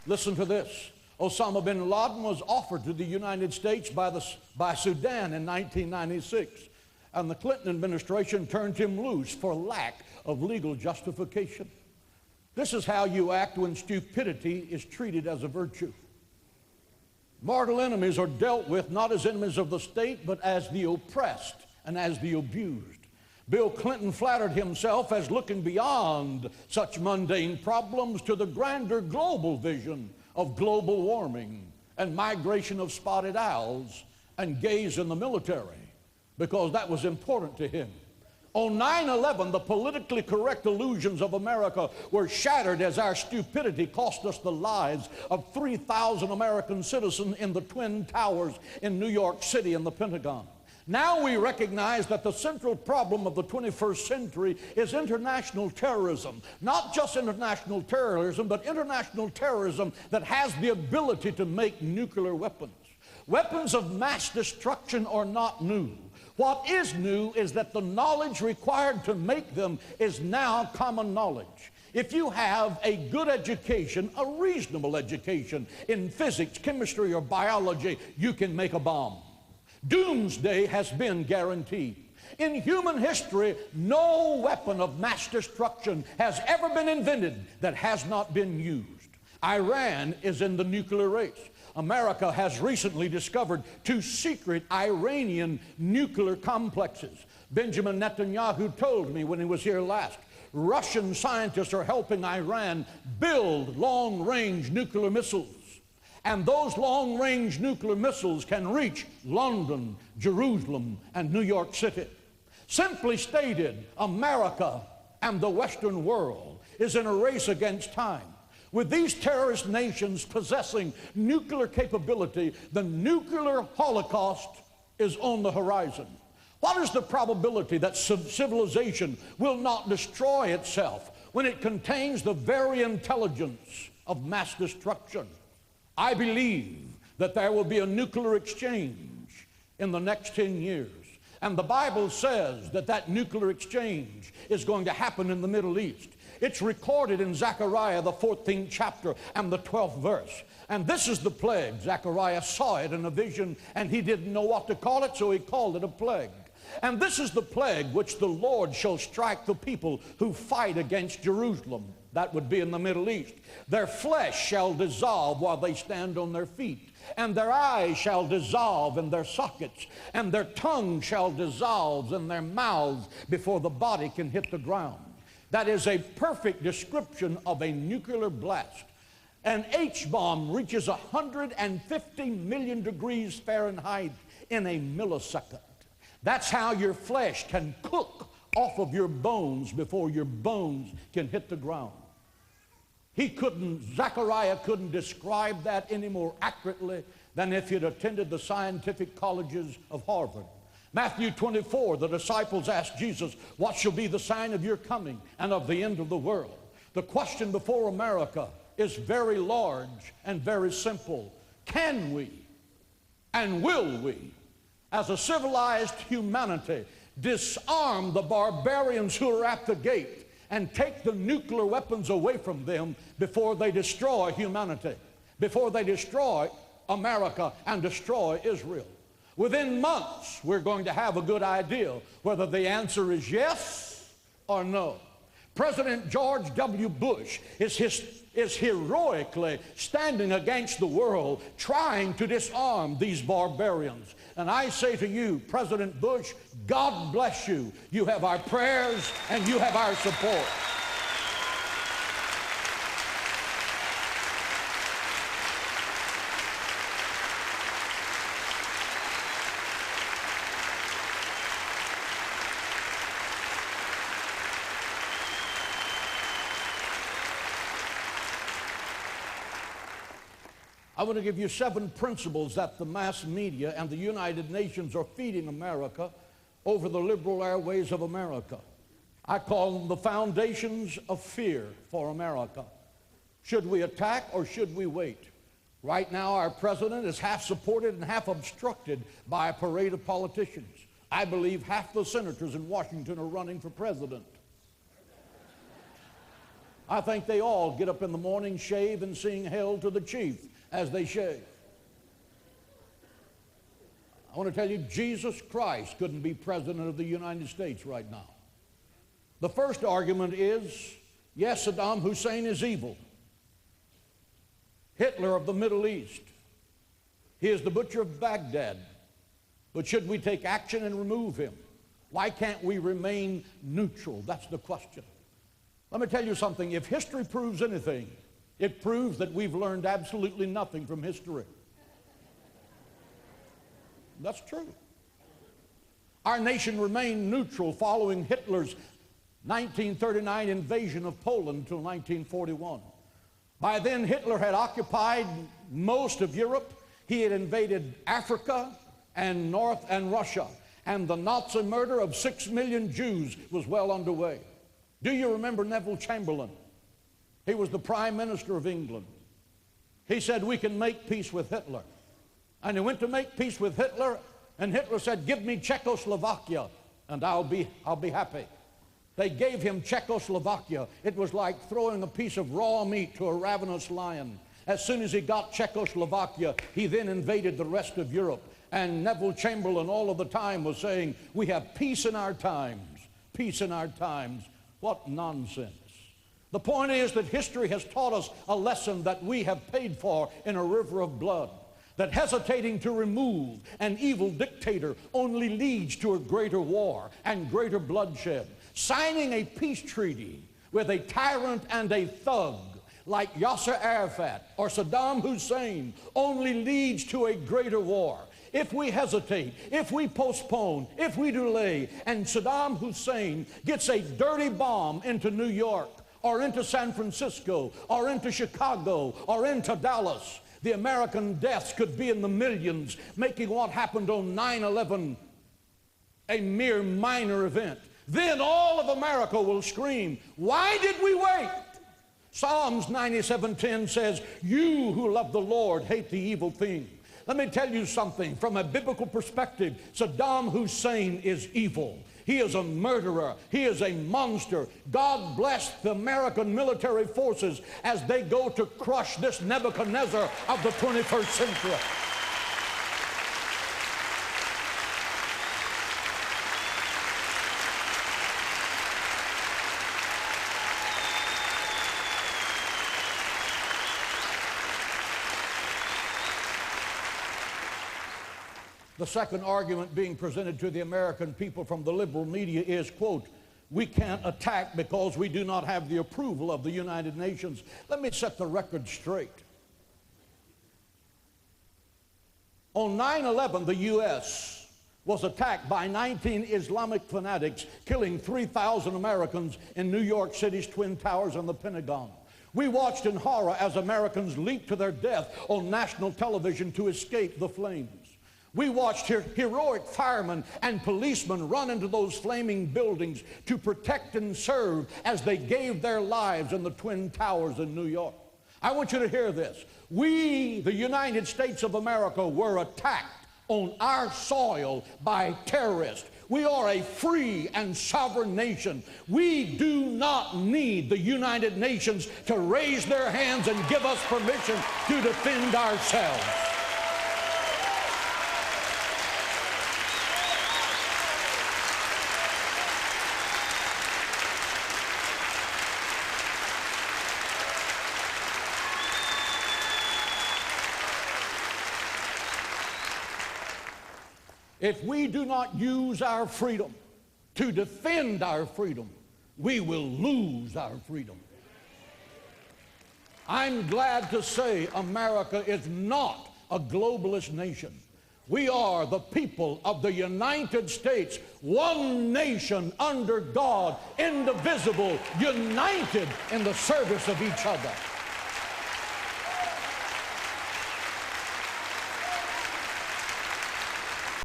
Listen to this. Osama bin Laden was offered to the United States by Sudan in 1996, and the Clinton administration turned him loose for lack of legal justification. This is how you act when stupidity is treated as a virtue. Mortal enemies are dealt with not as enemies of the state, but as the oppressed and as the abused. Bill Clinton flattered himself as looking beyond such mundane problems to the grander global vision of global warming and migration of spotted owls and gays in the military, because that was important to him. On 9/11, the politically correct illusions of America were shattered as our stupidity cost us the lives of 3,000 American citizens in the Twin Towers in New York City and the Pentagon. Now we recognize that the central problem of the 21st century is international terrorism. Not just international terrorism, but international terrorism that has the ability to make nuclear weapons. Weapons of mass destruction are not new. What is new is that the knowledge required to make them is now common knowledge. If you have a good education, a reasonable education in physics, chemistry, or biology, you can make a bomb. Doomsday has been guaranteed. In human history, no weapon of mass destruction has ever been invented that has not been used. Iran is in the nuclear race. America has recently discovered 2 secret Iranian nuclear complexes. Benjamin Netanyahu told me when he was here last, Russian scientists are helping Iran build long-range nuclear missiles. And those long-range nuclear missiles can reach London, Jerusalem, and New York City. Simply stated, America and the Western world is in a race against time. With these terrorist nations possessing nuclear capability, the nuclear holocaust is on the horizon. What is the probability that civilization will not destroy itself when it contains the very intelligence of mass destruction? I believe that there will be a nuclear exchange in the next 10 years. And the Bible says that that nuclear exchange is going to happen in the Middle East. It's recorded in Zechariah, the 14th chapter and the 12th verse. And this is the plague. Zechariah saw it in a vision, and he didn't know what to call it, so he called it a plague. And this is the plague which the Lord shall strike the people who fight against Jerusalem. That would be in the Middle East. Their flesh shall dissolve while they stand on their feet, and their eyes shall dissolve in their sockets, and their tongue shall dissolve in their mouths before the body can hit the ground. That is a perfect description of a nuclear blast. An H-bomb reaches 150 million degrees Fahrenheit in a millisecond. That's how your flesh can cook off of your bones before your bones can hit the ground. Zechariah couldn't describe that any more accurately than if he'd attended the scientific colleges of Harvard. Matthew 24, the disciples asked Jesus, what shall be the sign of your coming and of the end of the world? The question before America is very large and very simple. Can we and will we, as a civilized humanity, disarm the barbarians who are at the gate and take the nuclear weapons away from them before they destroy humanity, before they destroy America and destroy Israel? Within months, we're going to have a good idea whether the answer is yes or no. President George W. Bush is heroically standing against the world, trying to disarm these barbarians. And I say to you, President Bush, God bless you. You have our prayers and you have our support. I want to give you 7 principles that the mass media and the United Nations are feeding America over the liberal airways of America. I call them the foundations of fear for America. Should we attack or should we wait? Right now, our president is half supported and half obstructed by a parade of politicians. I believe half the senators in Washington are running for president. I think they all get up in the morning, shave, and sing Hail to the Chief as they shave. I want to tell you, Jesus Christ couldn't be president of the United States right now. The first argument is, yes, Saddam Hussein is evil. Hitler of the Middle East. He is the butcher of Baghdad. But should we take action and remove him? Why can't we remain neutral? That's the question. Let me tell you something. If history proves anything, it proves that we've learned absolutely nothing from history. That's true. Our nation remained neutral following Hitler's 1939 invasion of Poland until 1941. By then, Hitler had occupied most of Europe. He had invaded Africa and North and Russia. And the Nazi murder of 6 million Jews was well underway. Do you remember Neville Chamberlain? He was the Prime Minister of England. He said, we can make peace with Hitler. And he went to make peace with Hitler, and Hitler said, give me Czechoslovakia, and I'll be happy. They gave him Czechoslovakia. It was like throwing a piece of raw meat to a ravenous lion. As soon as he got Czechoslovakia, he then invaded the rest of Europe. And Neville Chamberlain all of the time was saying, we have peace in our times, peace in our times. What nonsense. The point is that history has taught us a lesson that we have paid for in a river of blood. That hesitating to remove an evil dictator only leads to a greater war and greater bloodshed. Signing a peace treaty with a tyrant and a thug like Yasser Arafat or Saddam Hussein only leads to a greater war. If we hesitate, if we postpone, if we delay, and Saddam Hussein gets a dirty bomb into New York or into San Francisco or into Chicago or into Dallas, the American deaths could be in the millions, making what happened on 9/11 a mere minor event. Then all of America will scream, why did we wait? Psalms 97:10 says, you who love the Lord hate the evil thing. Let me tell you something. From a biblical perspective, Saddam Hussein is evil. He is a murderer. He is a monster. God bless the American military forces as they go to crush this Nebuchadnezzar of the 21st century. The second argument being presented to the American people from the liberal media is, quote, we can't attack because we do not have the approval of the United Nations. Let me set the record straight. On 9/11, the U.S. was attacked by 19 Islamic fanatics, killing 3,000 Americans in New York City's Twin Towers and the Pentagon. We watched in horror as Americans leaped to their death on national television to escape the flames. We watched heroic firemen and policemen run into those flaming buildings to protect and serve as they gave their lives in the Twin Towers in New York. I want you to hear this. We, the United States of America, were attacked on our soil by terrorists. We are a free and sovereign nation. We do not need the United Nations to raise their hands and give us permission to defend ourselves. If we do not use our freedom to defend our freedom, we will lose our freedom. I'm glad to say America is not a globalist nation. We are the people of the United States, one nation under God, indivisible, united in the service of each other.